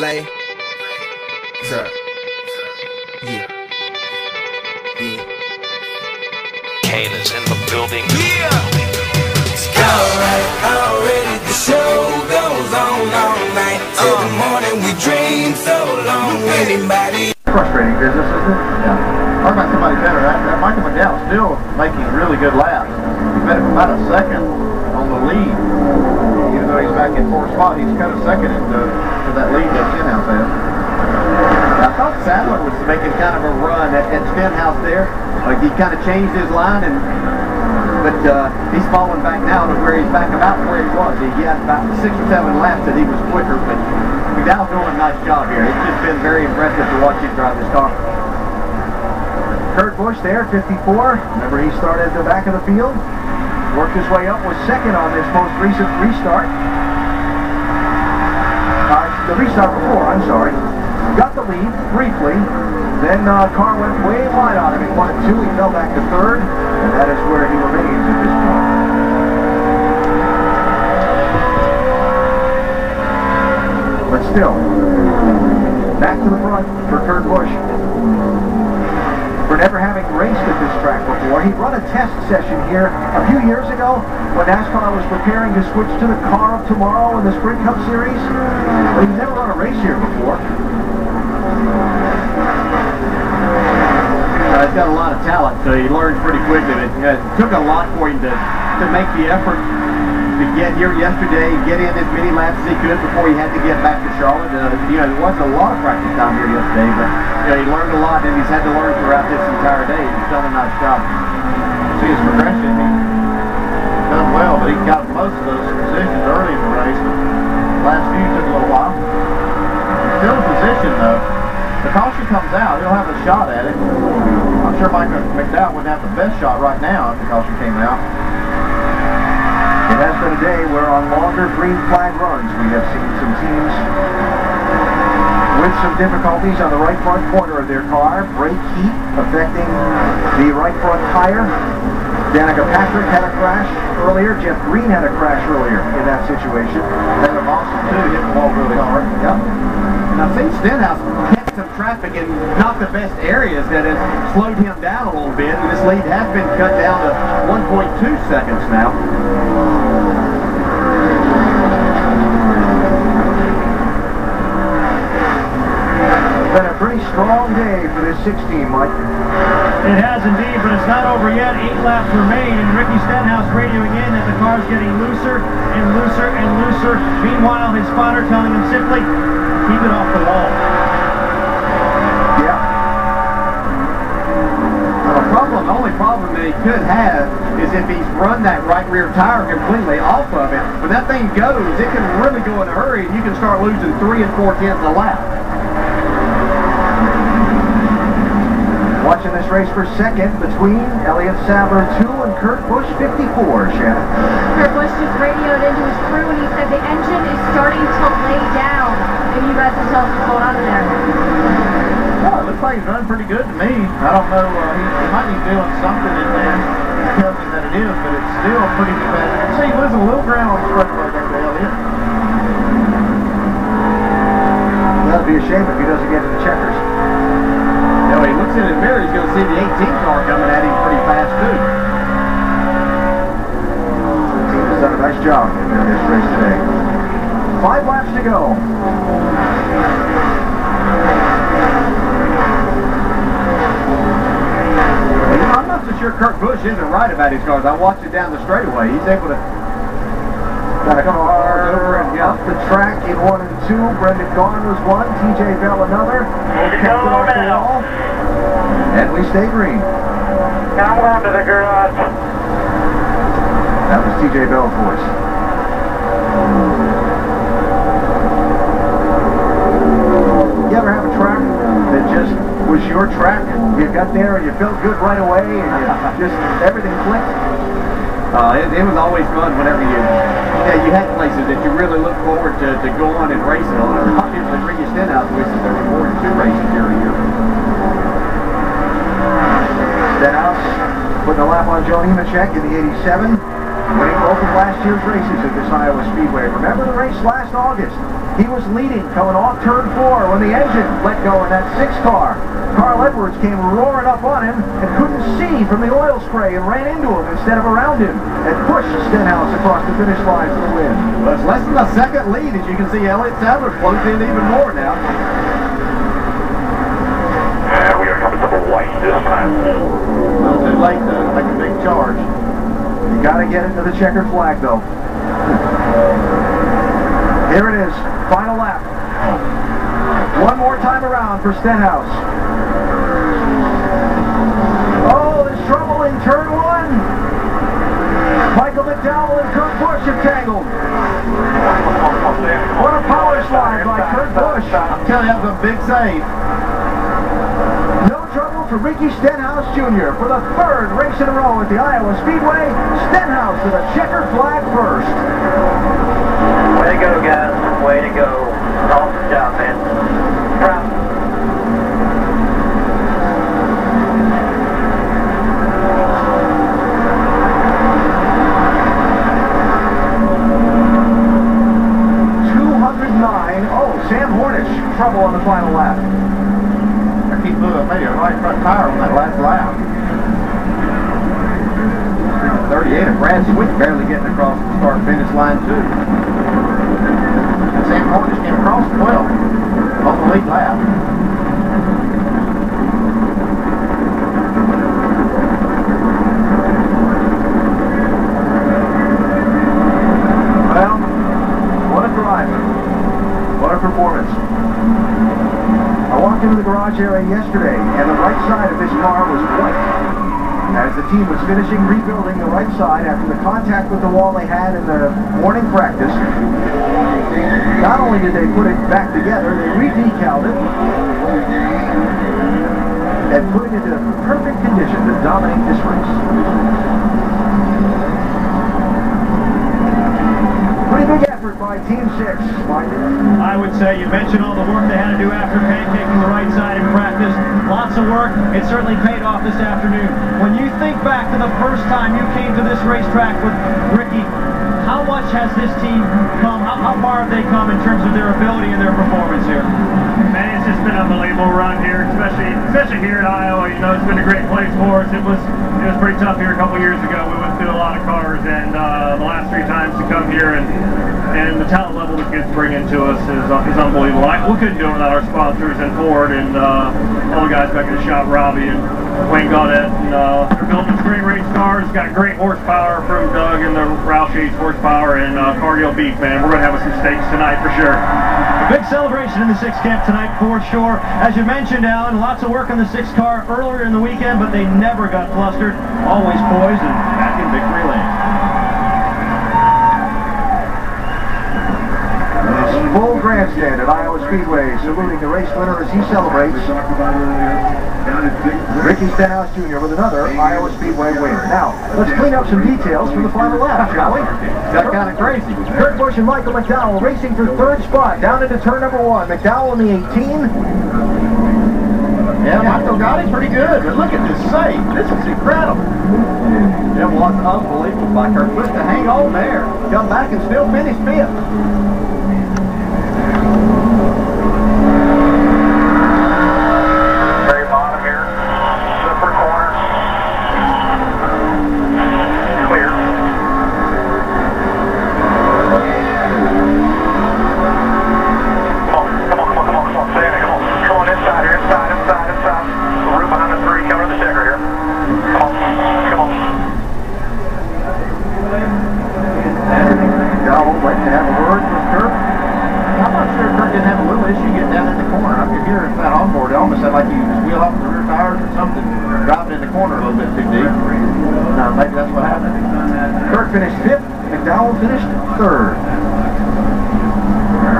Lay. What's up? Yeah. Yeah. Kane is in the building. Yeah! Alright, already the show goes on all night. Till the morning we dream so long. Anybody? Frustrating business, isn't it? Yeah. Talk about somebody better. That Michael McDowell still making really good laps. He's been about a second on the lead. Even though he's back in fourth spot, he's cut a second into that lead that Stenhouse has. I thought Sadler was making kind of a run at Stenhouse there. Like he kind of changed his line, but he's falling back now to where he's back about where he was. He had about 6 or 7 laps that he was quicker, but McDowell's doing a nice job here. It's just been very impressive to watch him drive this car. Kurt Busch there, 54. Remember, he started at the back of the field. Worked his way up, was second on this most recent restart. The restart before, I'm sorry. Got the lead briefly. Then car went way wide on him. He won at 2. He fell back to 3rd. And that is where he remains at this point. But still, back to the front for Kurt Busch. For never having raced at this track before. He run a test session here a few years ago when NASCAR was preparing to switch to the car of tomorrow in the Sprint Cup Series. But he's never run a race here before. He's got a lot of talent, so he learned pretty quickly. It took a lot for him to make the effort to get here yesterday, get in as many laps as he could before he had to get back to Charlotte. There wasn't a lot of practice time here yesterday, but he learned a lot, and he's had to learn throughout this entire day. He's done a nice job. See his progression. He's done well, but he got most of those positions early in the race. The last few took a little while. He's still in position, though. The caution comes out, he'll have a shot at it. I'm sure Mike McDowell would have the best shot right now if the caution came out. It has been a day where on longer green flag runs we have seen some teams with some difficulties on the right front corner of their car. Brake heat affecting the right front tire. Danica Patrick had a crash earlier. Jeff Green had a crash earlier in that situation. Then Boston too hit the ball really hard. Yep. And I've seen Stenhouse catch some traffic in not the best areas that has slowed him down a little bit. And this lead has been cut down to 1.2 seconds now. It's been a pretty strong day for this 16, Mike. It has indeed, but it's not over yet. 8 laps remain, and Ricky Stenhouse radioing in that the car's getting looser and looser and looser. Meanwhile, his spotter telling him simply, keep it off the wall. Yeah. The only problem that he could have is if he's run that right rear tire completely off of it. When that thing goes, it can really go in a hurry, and you can start losing 3 4/10 a lap. Watching this race for second between Elliot Sadler 2 and Kurt Busch 54, Shannon. Kurt Busch just radioed into his crew and he said the engine is starting to lay down. Maybe you guys can tell us what's going on in there. Well, it looks like he's running pretty good to me. I don't know, he might be doing something in there. It tells me that it is, but it's still pretty competitive. See, he loses a little ground on the straightaway there to Elliot. That'd be a shame if he doesn't get to the checkers. When he looks in his mirror, he's going to see the 18 car coming at him pretty fast, too. The team has done a nice job in this race today. 5 laps to go. Well, I'm not so sure Kurt Busch isn't right about his cars. I watched it down the straightaway. He's able to got a car over and up the track in 1 and 2. Brendan Gaughan was 1. TJ Bell another. Kept it off the wall. And we stay green. Come on to the garage. That was TJ Bell's voice. You ever have a track that just was your track? You got there and you felt good right away and just everything clicked? It was always fun whenever you had places that you really look forward to go on and racing on. Obviously, Ricky Stenhouse wishes there were more than 2 races here a year. Stenhouse putting a lap on Joe Nemechek in the 87, winning both of last year's races at this Iowa Speedway. Remember the race last August? He was leading coming off turn 4 when the engine let go in that 6 car. Carl Edwards came roaring up on him and couldn't see from the oil spray and ran into him instead of around him and pushed Stenhouse across the finish line for the win. Well, it's less than a second lead. As you can see, Elliot Sadler closed in even more now. And we are coming to the white this time. A little too late to make a big charge. You got to get it to the checkered flag, though. Here it is, final lap. One more time around for Stenhouse. Oh, there's trouble in turn 1. Michael McDowell and Kurt Busch have tangled. What a power slide by Kurt Busch. I'm telling you, that was a big save. No trouble for Ricky Stenhouse Jr. for the 3rd race in a row at the Iowa Speedway. Stenhouse to the checkered flag first. Way to go, guys. Way to go. Awesome job, man. Proud. Sam Hornish, trouble on the final lap. I keep moving, maybe a right front tire on that last lap. 38 of Brad Sweet barely getting across the start-finish line, too. And Sam Hornish came across 12 on the lead lap. Well, what a drive. What a performance. I walked into the garage area yesterday, and the right side of this car was white. As the team was finishing rebuilding the right side after the contact with the wall they had in the morning practice, not only did they put it back together, they re-decaled it and put it into perfect condition to dominate this race. Pretty big effort by Team 6. I would say you mentioned all the work they had to do after pancaking the right side in practice. Lots of work. It certainly paid off this afternoon. When you think back to the first time you came to this racetrack with Ricky, how much has this team come? How far have they come in terms of their ability and their performance here? Man, it's just been an unbelievable run here, especially here at Iowa. You know, it's been a great place for us. It was pretty tough here a couple years ago. We went through a lot of cars, and the last 3 times to come here and the talent level that kids bring into us is unbelievable. We couldn't do it without our sponsors and Ford and all the guys back in the shop, Robbie and Wayne Gaudette. And they're building these great race cars. Got great horsepower from Doug and the Roush Yates horsepower and cardio beef, man. We're going to have some steaks tonight for sure. A big celebration in the 6 camp tonight for sure. As you mentioned, Alan, lots of work on the 6 car earlier in the weekend, but they never got flustered. Always poised and back in victory lane. Full grandstand at Iowa Speedway, saluting the race winner as he celebrates. Ricky Stenhouse Jr. with another Iowa Speedway win. Now, let's clean up some details from the final lap, shall we? Got kind of crazy. Kurt Busch and Michael McDowell racing for 3rd spot down into turn number 1. McDowell in the 18. Yeah, Michael got it pretty good, but look at this save. This is incredible. It was unbelievable by Kurt Busch to hang on there, come back and still finish 5th. Like you wheel off the rear tires or something, dropping in the corner a little bit too deep. No, maybe that's what happened. Kurt finished 5th, McDowell finished 3rd.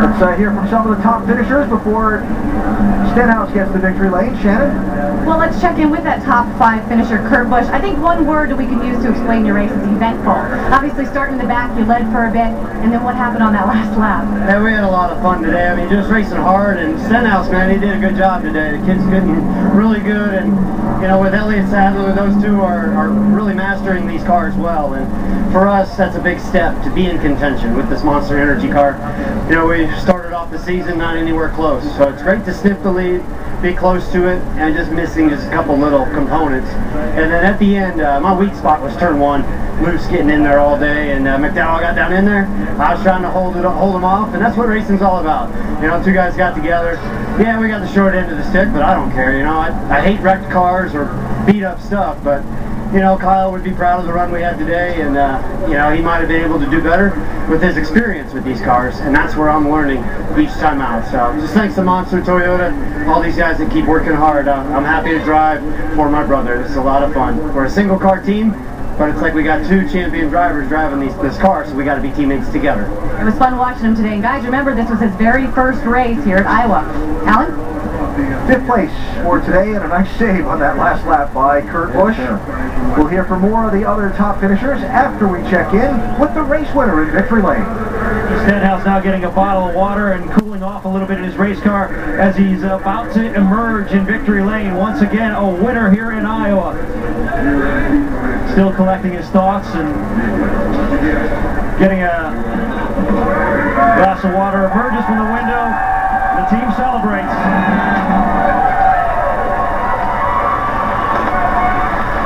Let's hear from some of the top finishers before Stenhouse gets the victory lane. Shannon? Well, let's check in with that top 5 finisher, Kurt Busch. I think one word that we can use to explain your race is eventful. Obviously, starting in the back, you led for a bit, and then what happened on that last lap? Yeah, we had a lot of fun today. I mean, just racing hard, and Stenhouse, man, he did a good job today. The kid's getting really good, and, you know, with Elliot Sadler, those two are really mastering these cars well. And for us, that's a big step to be in contention with this Monster Energy car. You know, we started off the season not anywhere close, so it's great to sniff the lead, be close to it, and just missing just a couple little components. And then at the end, my weak spot was turn 1. Moose getting in there all day, and McDowell got down in there. I was trying to hold him off, and that's what racing's all about. You know, two guys got together. Yeah, we got the short end of the stick, but I don't care. You know, I hate wrecked cars or beat up stuff, but you know, Kyle would be proud of the run we had today, and you know, he might have been able to do better with his experience with these cars, and that's where I'm learning each time out. So just thanks to Monster Toyota, all these guys that keep working hard. I'm happy to drive for my brother. This is a lot of fun. We're a single car team, but it's like we got 2 champion drivers driving this car, so we got to be teammates together. It was fun watching him today, and guys, remember this was his very first race here at Iowa. Alan? 5th place for today, and a nice save on that last lap by Kurt Busch. We'll hear from more of the other top finishers after we check in with the race winner in victory lane. Stenhouse now getting a bottle of water and cooling off a little bit in his race car as he's about to emerge in victory lane. Once again, a winner here in Iowa. Still collecting his thoughts and getting a glass of water, emerges from the window. The team celebrates.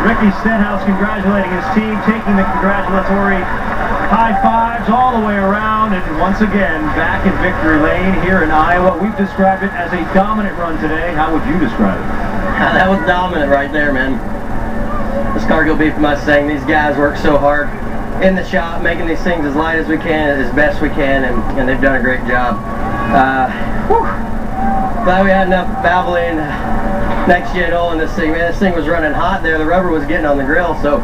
Ricky Stenhouse congratulating his team, taking the congratulatory high fives all the way around, and once again back in victory lane here in Iowa. We've described it as a dominant run today. How would you describe it? That was dominant right there, man. This Cargill Beef Mustang, these guys work so hard in the shop, making these things as light as we can, as best we can, and they've done a great job. Glad we had enough Valvoline next gen oil in this thing. Man, this thing was running hot there. The rubber was getting on the grill, so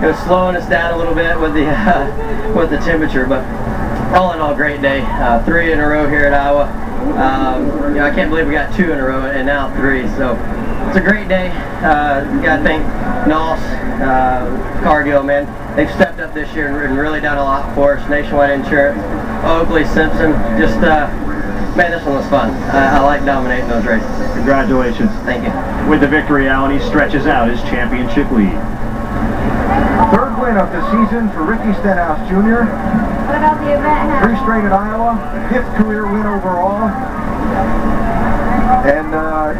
it was slowing us down a little bit with the temperature. But all in all, great day. 3 in a row here at Iowa. You know, I can't believe we got 2 in a row and now 3. So it's a great day. Got to thank NOS, Cargill, man. They've stepped up this year and really done a lot for us. Nationwide Insurance, Oakley, Simpson, just man, this one was fun. I like dominating those races. Congratulations. Thank you. With the victory, Alan, he stretches out his championship lead. 3rd win of the season for Ricky Stenhouse Jr. What about the event? 3 straight at Iowa, 5th career win overall, and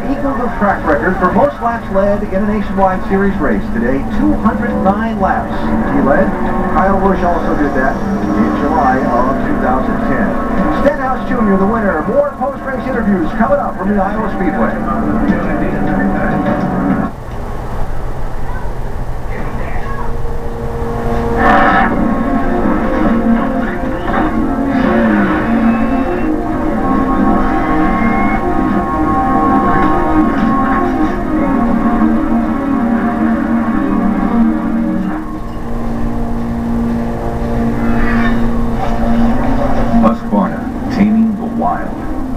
equals the track record for most laps led in a Nationwide Series race today. 209 laps he led. Kyle Busch also did that in July of 2010. Stenhouse Jr., the winner. More post-race interviews coming up from the Iowa Speedway.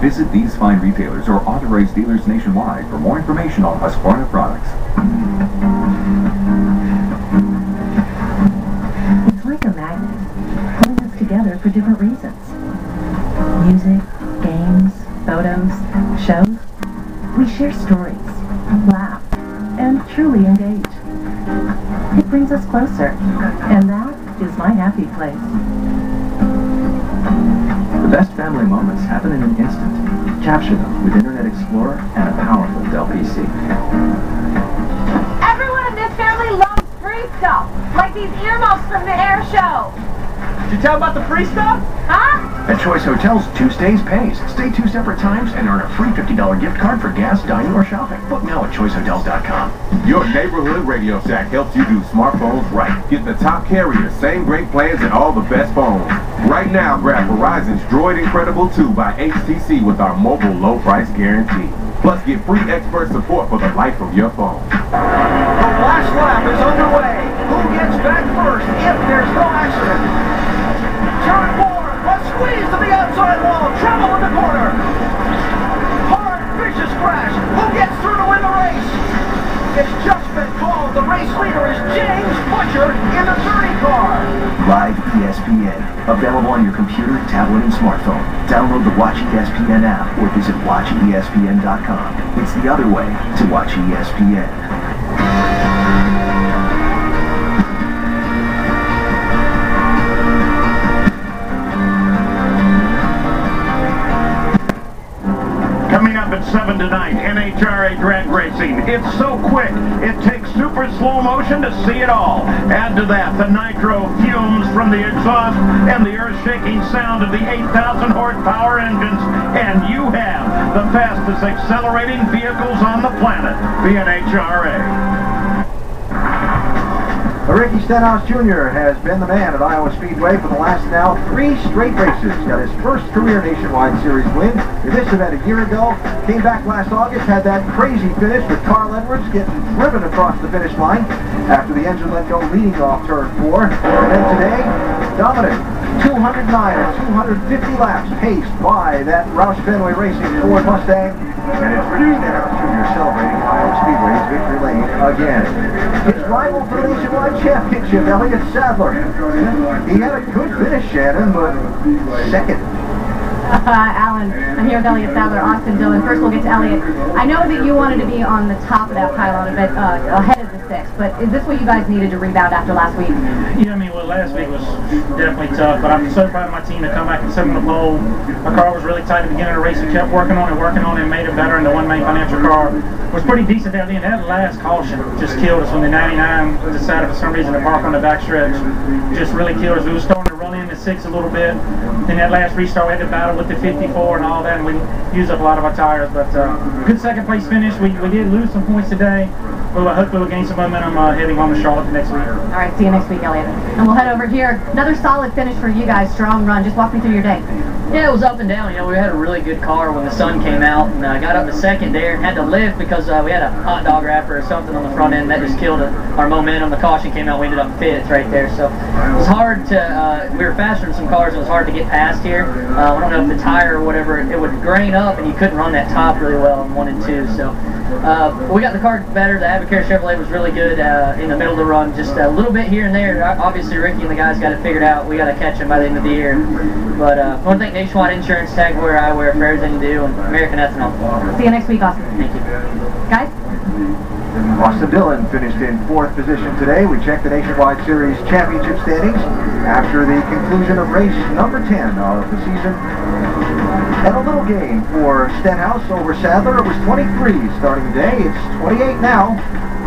Visit these fine retailers or authorized dealers nationwide for more information on Husqvarna products. It's like a magnet, pulling us together for different reasons. Music, games, photos, shows. We share stories, laugh, and truly engage. It brings us closer, and that is my happy place. The best family moments happen in an instant. Capture them with Internet Explorer and a powerful Dell PC. Everyone in this family loves free stuff, like these earmuffs from the air show. Did you tell about the free stuff? Huh? At Choice Hotels, Tuesdays pays. Stay 2 separate times and earn a free $50 gift card for gas, dining, or shopping. Book now at choicehotels.com. Your neighborhood Radio Shack helps you do smartphones right. Get the top carrier, same great plans, and all the best phones. Right now, grab Verizon's Droid Incredible 2 by HTC with our mobile low price guarantee. Plus, get free expert support for the life of your phone. The last lap is underway. Who gets back first if there's no accident? Turn 4, a squeeze to the outside wall, trouble in the corner. Hard, vicious crash. Who gets through to win the race? It's just been called. The race leader is James Butcher in the 30 car. Live ESPN. Available on your computer, tablet, and smartphone. Download the Watch ESPN app or visit watchespn.com. It's the other way to watch ESPN. happen tonight. NHRA drag racing. It's so quick, it takes super slow motion to see it all. Add to that the nitro fumes from the exhaust and the earth-shaking sound of the 8,000 horsepower engines, and you have the fastest accelerating vehicles on the planet, the NHRA. Ricky Stenhouse Jr. has been the man at Iowa Speedway for the last now 3 straight races. Got his first career Nationwide Series win in this event a year ago. Came back last August, had that crazy finish with Carl Edwards getting driven across the finish line after the engine let go leading off turn 4. And then today, dominant. 209 or 250 laps paced by that Roush Fenway Racing Ford Mustang. And it's Ricky Stenhouse Jr. celebrating Iowa Speedway's victory lane again. His rival for the Nationwide Championship, Elliot Sadler. He had a good finish, Shannon, but second. Alan, I'm here with Elliot Sadler, Austin Dillon. First we'll get to Elliot. I know that you wanted to be on the top of that pylon a bit ahead of the 6, but is this what you guys needed to rebound after last week? Yeah, I mean, well, last week was definitely tough, but I'm so proud of my team to come back and sit on the pole. Our car was really tight at the beginning of the race. We kept working on it, and made it better, and the one main financial car was pretty decent there at the end. That last caution just killed us when the 99 decided for some reason to park on the backstretch. Just really killed us. We were starting to run in the 6 a little bit. Then that last restart, we had to battle with the 54 and all that, and we used up a lot of our tires. But good second place finish. We did lose some points today, but hopefully we'll gain some momentum heading home to Charlotte next week. All right, see you next week, Elliot. And we'll head over here. Another solid finish for you guys. Strong run. Just walk me through your day. Yeah, it was up and down. You know, we had a really good car when the sun came out, and got up to second there and had to lift because we had a hot dog wrapper or something on the front end that just killed our momentum. The caution came out, we ended up fifth right there. So it was hard to, we were faster than some cars, it was hard to get past here. I don't know if the tire or whatever, it would grain up and you couldn't run that top really well in 1 and 2. So we got the car better. The Avocara Chevrolet was really good in the middle of the run, just a little bit here and there. Obviously Ricky and the guys got it figured out. We got to catch him by the end of the year. But I want to thank Nationwide Insurance, Tag Wear, Eyewear for everything you do, and American Ethanol. See you next week, Austin. Thank you. Guys? Austin Dillon finished in 4th position today. We checked the Nationwide Series Championship standings after the conclusion of race number 10 of the season. And a little game for Stenhouse over Sadler. It was 23 starting today. It's 28 now.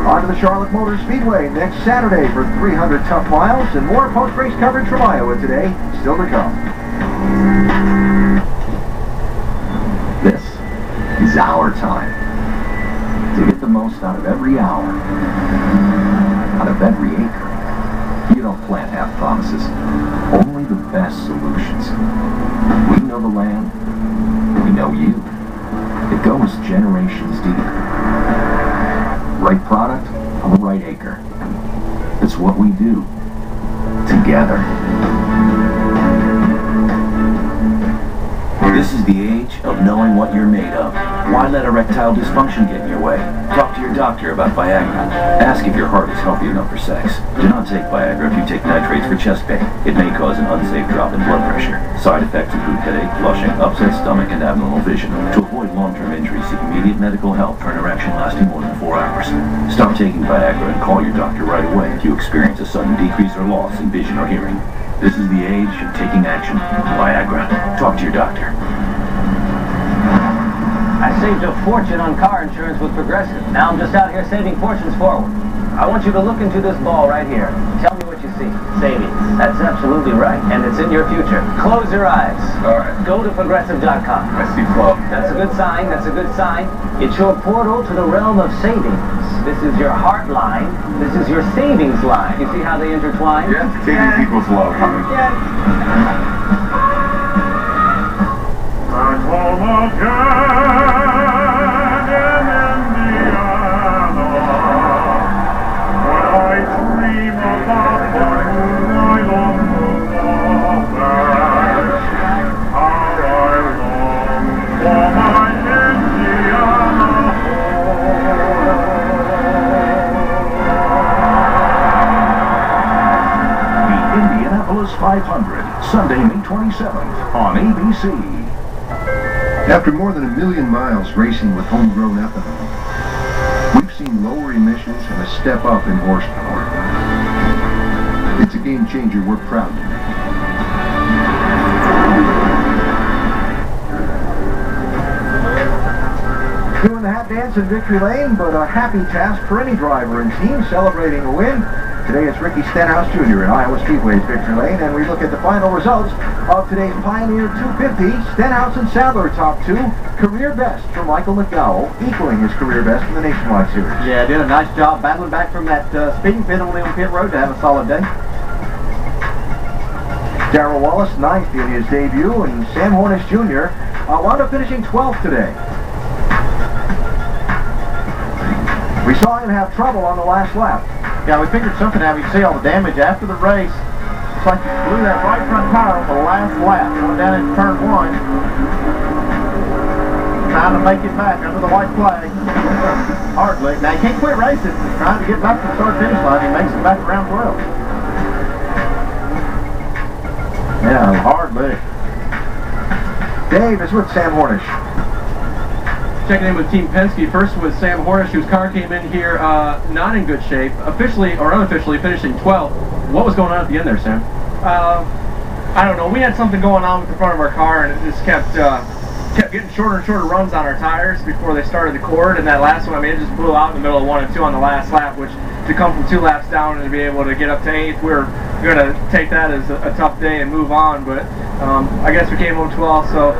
On to the Charlotte Motor Speedway next Saturday for 300 tough miles, and more post-race coverage from Iowa today still to come. This is our time to get the most out of every hour, out of every acre. You don't plant half promises, only the best solutions. We know the land, we know you. It goes generations deep. Right product on the right acre. It's what we do together. This is the age of knowing what you're made of. Why let erectile dysfunction get in your way? Talk to your doctor about Viagra. Ask if your heart is healthy enough for sex. Do not take Viagra if you take nitrates for chest pain. It may cause an unsafe drop in blood pressure. Side effects include headache, flushing, upset stomach, and abnormal vision. To avoid long-term injuries, seek immediate medical help for an erection lasting more than 4 hours. Stop taking Viagra and call your doctor right away if you experience a sudden decrease or loss in vision or hearing. This is the age of taking action. Viagra. Talk to your doctor. I saved a fortune on car insurance with Progressive. Now I'm just out here saving fortunes forward. I want you to look into this ball right here. Tell me what you see. Savings. That's absolutely right. And it's in your future. Close your eyes. All right. Go to Progressive.com. I see flow. That's a good sign. That's a good sign. It's your portal to the realm of savings. This is your heart line. This is your savings line. You see how they intertwine? Yeah. Savings equals love. Yeah. Indianapolis 500, Sunday, May 27th on ABC. After more than 1 million miles racing with homegrown ethanol, we've seen lower emissions and a step up in horsepower. It's a game changer we're proud to make. Doing the hat dance in victory lane, but a happy task for any driver and team celebrating a win. Today it's Ricky Stenhouse Jr. in Iowa Speedway's victory lane, and we look at the final results of today's Pioneer 250. Stenhouse and Sadler top two. Career best for Michael McDowell, equaling his career best in the Nationwide Series. Yeah, did a nice job battling back from that speeding penalty on pit road to have a solid day. Darrell Wallace ninth in his debut, and Sam Hornish Jr. Wound up finishing 12th today. We saw him have trouble on the last lap. Yeah, we figured something out. We could see all the damage after the race. It's like he blew that right front tire on the last lap, going down into turn one. Trying to make it back under the white flag. Hardly. Now, he can't quit racing. He's trying to get back to the start-finish line. He makes it back around 12. Yeah, hardly. Dave is with Sam Hornish. Checking in with Team Penske. First with Sam Hornish, whose car came in here not in good shape, officially or unofficially finishing 12th. What was going on at the end there, Sam? I don't know. We had something going on with the front of our car, and it just kept getting shorter and shorter runs on our tires before they started the cord. And that last one, I mean, it just blew out in the middle of 1 and 2 on the last lap, which to come from 2 laps down and to be able to get up to 8th, we're going to take that as a tough day and move on. But I guess we came home 12th, so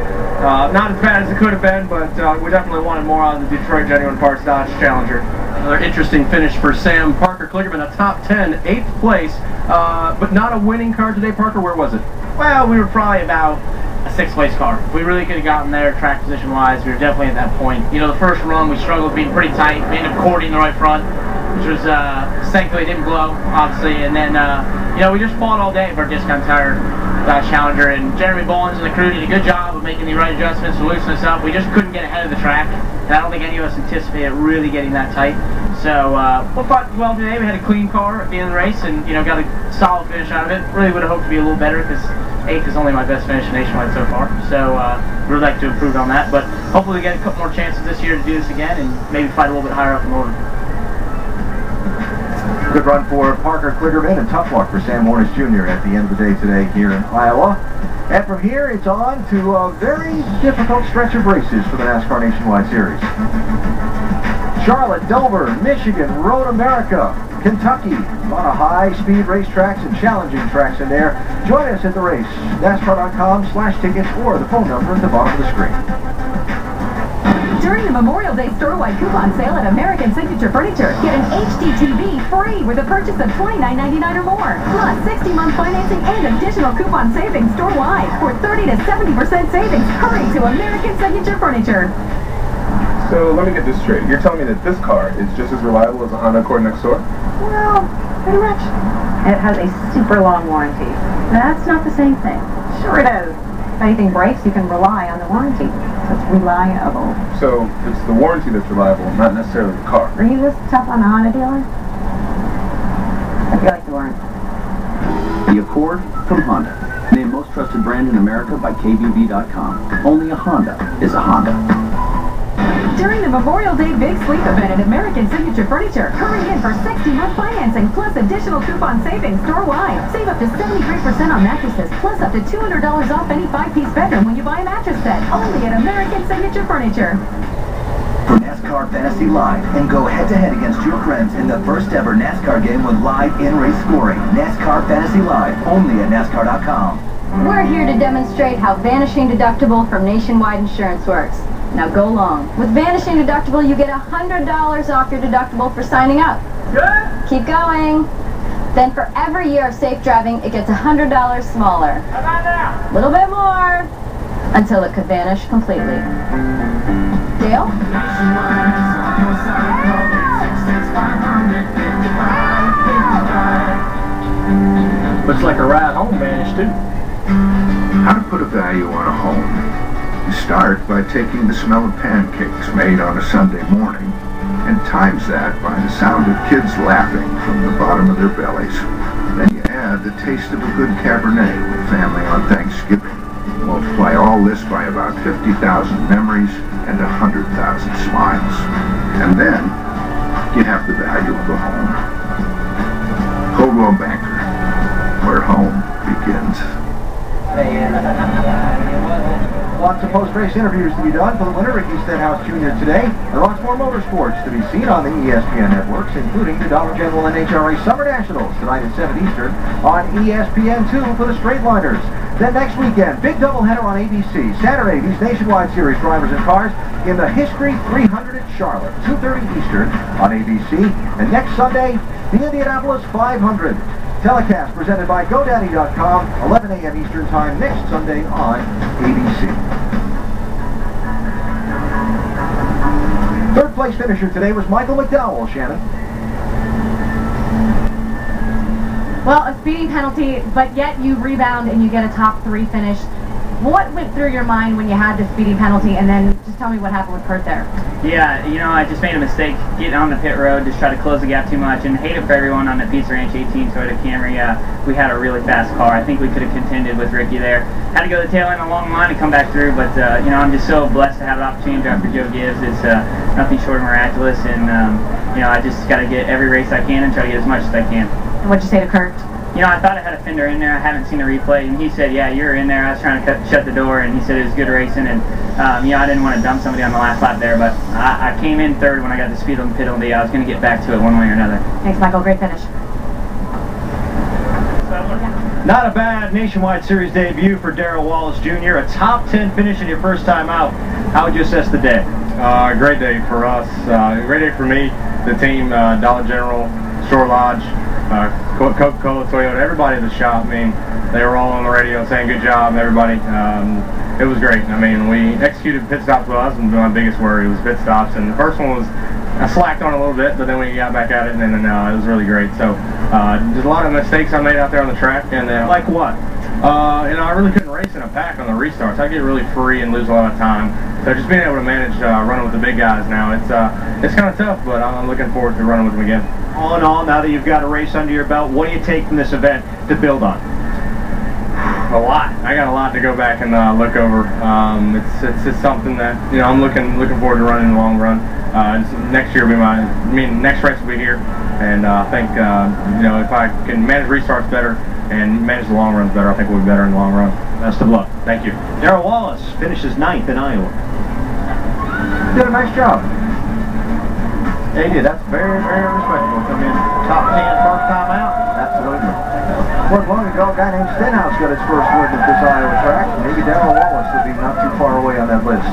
not as bad as it could have been, but we definitely wanted more out of the Detroit Genuine Parts Dodge Challenger. Another interesting finish for Sam. Parker Kligerman, a top 10, 8th place, but not a winning car today. Parker, where was it? Well, we were probably about a 6th place car. We really could have gotten there track position wise. We were definitely at that point. You know, the first run we struggled being pretty tight. We ended up cording the right front, which was thankfully didn't blow, obviously. And then you know, we just fought all day for our discount tire Dodge Challenger, and Jeremy Bowens and the crew did a good job of making the right adjustments to loosen us up. We just couldn't get ahead of the track, and I don't think any of us anticipated really getting that tight. So we fought well today. We had a clean car at the end of the race, and you know, got a solid finish out of it. Really would have hoped to be a little better because 8th is only my best finish Nationwide so far. So we'd like to improve on that, but hopefully we get a couple more chances this year to do this again and maybe fight a little bit higher up in order. Good run for Parker Kligerman, and tough luck for Sam Hornish Jr. at the end of the day today here in Iowa. And from here, it's on to a very difficult stretch of races for the NASCAR Nationwide Series. Charlotte, Dover, Michigan, Road America, Kentucky. A lot of high-speed racetracks and challenging tracks in there. Join us at the race. NASCAR.com/tickets or the phone number at the bottom of the screen. During the Memorial Day store-wide coupon sale at American Signature Furniture, get an HDTV free with a purchase of $29.99 or more. Plus 60-month financing and additional coupon savings store-wide for 30 to 70% savings. Hurry to American Signature Furniture. So let me get this straight. You're telling me that this car is just as reliable as a Honda Accord next door? Well, pretty much. And it has a super long warranty. That's not the same thing. Sure it is. If anything breaks, you can rely on the warranty. So it's reliable. So it's the warranty that's reliable, not necessarily the car. Are you this tough on a Honda dealer? I feel like you aren't. The Accord from Honda. Named most trusted brand in America by KBB.com. Only a Honda is a Honda. During the Memorial Day Big Sleep event at American Signature Furniture, hurry in for 60-month financing plus additional coupon savings store-wide. Save up to 73% on mattresses plus up to $200 off any 5-piece bedroom when you buy a mattress set. Only at American Signature Furniture. For NASCAR Fantasy Live and go head-to-head against your friends in the first ever NASCAR game with live in-race scoring. NASCAR Fantasy Live, only at NASCAR.com. We're here to demonstrate how Vanishing Deductible from Nationwide Insurance works. Now go long. With Vanishing Deductible, you get $100 off your deductible for signing up. Good. Keep going. Then for every year of safe driving, it gets $100 smaller. How about now? A little bit more, until it could vanish completely. Dale? Looks like a ride home vanished too. How to put a value on a home? You start by taking the smell of pancakes made on a Sunday morning and times that by the sound of kids laughing from the bottom of their bellies. Then you add the taste of a good Cabernet with family on Thanksgiving. Multiply all this by about 50,000 memories and 100,000 smiles. And then you have the value of a home. Coldwell Banker, where home begins. lots of post-race interviews to be done for the winner, Ricky Stenhouse Jr. today. There are lots more motorsports to be seen on the ESPN networks, including the Dollar General NHRA Summer Nationals tonight at 7 Eastern on ESPN2 for the Straightliners. Then next weekend, big doubleheader on ABC. Saturday, these Nationwide Series drivers and cars in the History 300 at Charlotte, 2:30 Eastern on ABC. And next Sunday, the Indianapolis 500. Telecast presented by GoDaddy.com, 11 a.m. Eastern Time next Sunday on ABC. Third place finisher today was Michael McDowell, Shannon. Well, a speeding penalty, but yet you rebound and you get a top 3 finish. What went through your mind when you had the speeding penalty, and then just tell me what happened with Kurt there? Yeah, you know, I just made a mistake getting on the pit road, just try to close the gap too much, and hate it for everyone on the Pizza Ranch 18 Toyota Camry. We had a really fast car. I think we could have contended with Ricky there. Had to go to the tail end of a long line to come back through, but you know, I'm just so blessed to have the opportunity to drive for Joe Gibbs. It's nothing short of miraculous, and you know, I just got to get every race I can and try to get as much as I can. And what'd you say to Kurt? You know, I thought I had a fender in there. I haven't seen the replay, and he said, yeah, you're in there. I was trying to shut the door, and he said it was good racing, and you know, I didn't want to dump somebody on the last lap there, but I came in third when I got the speed limit penalty. I was going to get back to it one way or another. Thanks, Michael. Great finish. Not a bad Nationwide Series debut for Darrell Wallace Jr. A top 10 finish in your first time out. How would you assess the day? Great day for us. Great day for me, the team, Dollar General, Shore Lodge, Coca-Cola, Toyota, everybody in the shop. I mean, they were all on the radio saying good job, everybody. It was great. I mean, we executed pit stops well. That was my biggest worry, was pit stops. And the first one was, I slacked on a little bit, but then we got back at it, and then it was really great. So, there's a lot of mistakes I made out there on the track. And like what? You know, I really couldn't race in a pack on the restarts. I get really free and lose a lot of time. So just being able to manage running with the big guys now, it's kind of tough, but I'm looking forward to running with them again. All in all, now that you've got a race under your belt, what do you take from this event to build on? A lot. I got a lot to go back and look over. It's just something that, you know, I'm looking forward to running in the long run. Next year will be next race will be here, and I think you know, if I can manage restarts better and manage the long runs better, I think we'll be better in the long run. Best of luck. Thank you. Darrell Wallace finishes 9th in Iowa. Did a nice job. Yeah, he did. That's very, very respectable. Come in top 10 first time out. Absolutely. Not long ago, a guy named Stenhouse got his first win at this Iowa track. Maybe Darrell Wallace would be not too far away on that list.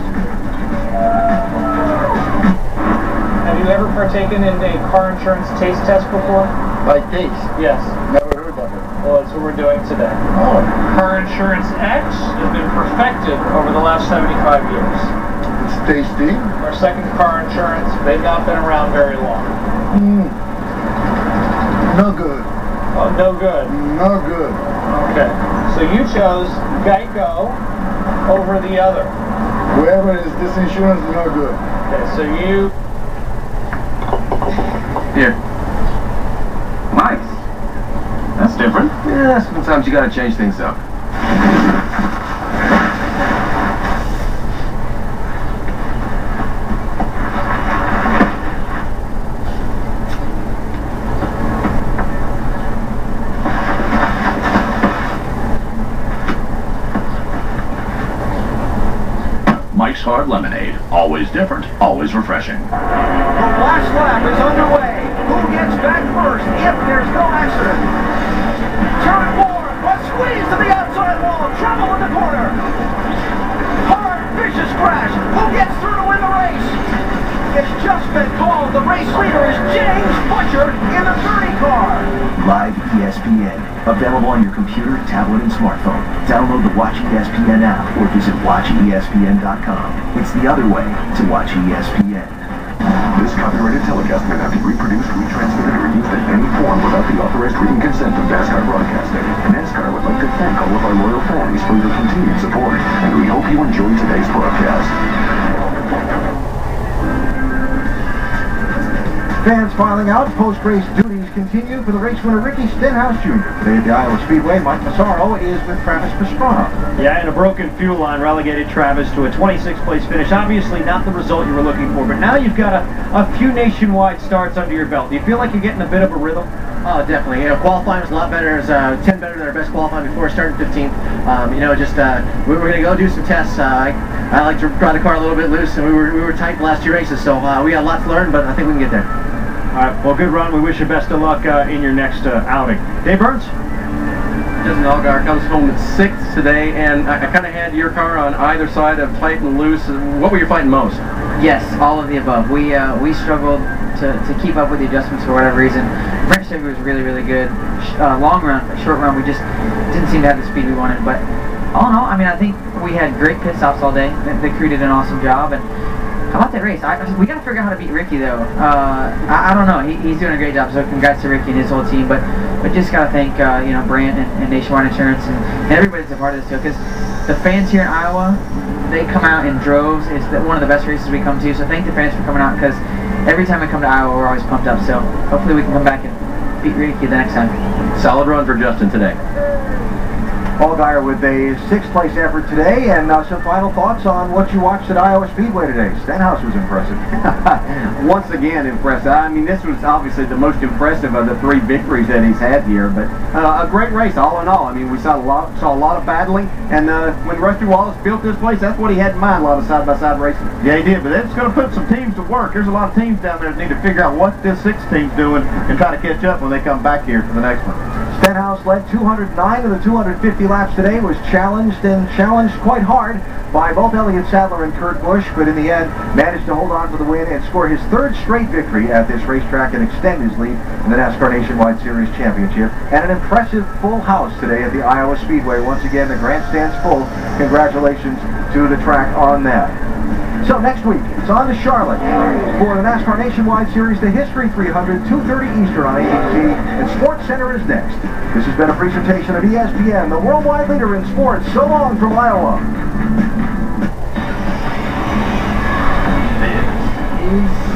Have you ever partaken in a car insurance taste test before? By taste? Yes. Never heard of it. Well, that's what we're doing today. Oh. Car Insurance X has been perfected over the last 75 years. It's tasty. Our second car insurance, they've not been around very long. No good. Oh, no good? No good. Okay. So you chose Geico over the other. Whoever is this insurance is no good. Okay, so you... Here. Nice. That's different. Yeah, sometimes you gotta change things up. Mike's Hard Lemonade. Always different, always refreshing. The last lap is underway. Who gets back first if there's no accident? Turn 4, a squeeze to the outside wall. Trouble in the corner. Hard, vicious crash. Who gets through to win the race? It's just been called. The race leader is James Butcher in the 30 car. Live ESPN. Available on your computer, tablet, and smartphone. Download the Watch ESPN app or visit watchespn.com. It's the other way to watch ESPN. This copyrighted telecast may not be reproduced, retransmitted, or used in any form without the authorized written consent of NASCAR Broadcasting. NASCAR would like to thank all of our loyal fans for your continued support, and we hope you enjoyed today's broadcast. Fans filing out. Post-race duties continue for the race winner Ricky Stenhouse Jr. Today at the Iowa Speedway, Mike Massaro is with Travis Pastrana. Yeah, and a broken fuel line relegated Travis to a 26th place finish. Obviously not the result you were looking for, but now you've got a few nationwide starts under your belt. Do you feel like you're getting a bit of a rhythm? Oh, definitely. You know, qualifying was a lot better. It was 10 better than our best qualifying before starting 15th. You know, just we were going to go do some tests. I like to ride the car a little bit loose, and we were tight the last 2 races, so we got a lot to learn, but I think we can get there. All right, well, good run. We wish you best of luck in your next outing. Dave Burns? Justin Allgaier comes home 6th today, and I kind of had your car on either side of tight and loose. What were you fighting most? Yes, all of the above. We struggled to keep up with the adjustments for whatever reason. French Chevy was really, really good. Long run, short run, we just didn't seem to have the speed we wanted. But all in all, I mean, I think we had great pit stops all day. The crew did an awesome job. And how about that race? We got to figure out how to beat Ricky, though. I don't know. He's doing a great job, so congrats to Ricky and his whole team. But just got to thank you know, Brant and Nationwide Insurance and everybody that's a part of this too. Because the fans here in Iowa, they come out in droves. It's one of the best races we come to. So thank the fans for coming out, because every time we come to Iowa, we're always pumped up. So hopefully we can come back and beat Ricky the next time. Solid run for Justin today. Allgaier with a 6th place effort today, and some final thoughts on what you watched at Iowa Speedway today. Stenhouse was impressive. Once again, impressive. I mean, this was obviously the most impressive of the 3 victories that he's had here, but a great race all in all. I mean, we saw a lot of battling, and when Rusty Wallace built this place, that's what he had in mind, a lot of side-by-side racing. Yeah, he did, but it's going to put some teams to work. There's a lot of teams down there that need to figure out what this 6th team's doing and try to catch up when they come back here for the next one. Stenhouse led 209 of the 250 laps today, was challenged quite hard by both Elliot Sadler and Kurt Busch, but in the end managed to hold on to the win and score his 3rd straight victory at this racetrack and extend his lead in the NASCAR Nationwide Series Championship. And an impressive full house today at the Iowa Speedway. Once again, the grandstand's full. Congratulations to the track on that. So next week, it's on to Charlotte for the NASCAR Nationwide Series, the History 300, 2:30 Eastern on ABC, and Sports Center is next. This has been a presentation of ESPN, the worldwide leader in sports. So long from Iowa. This is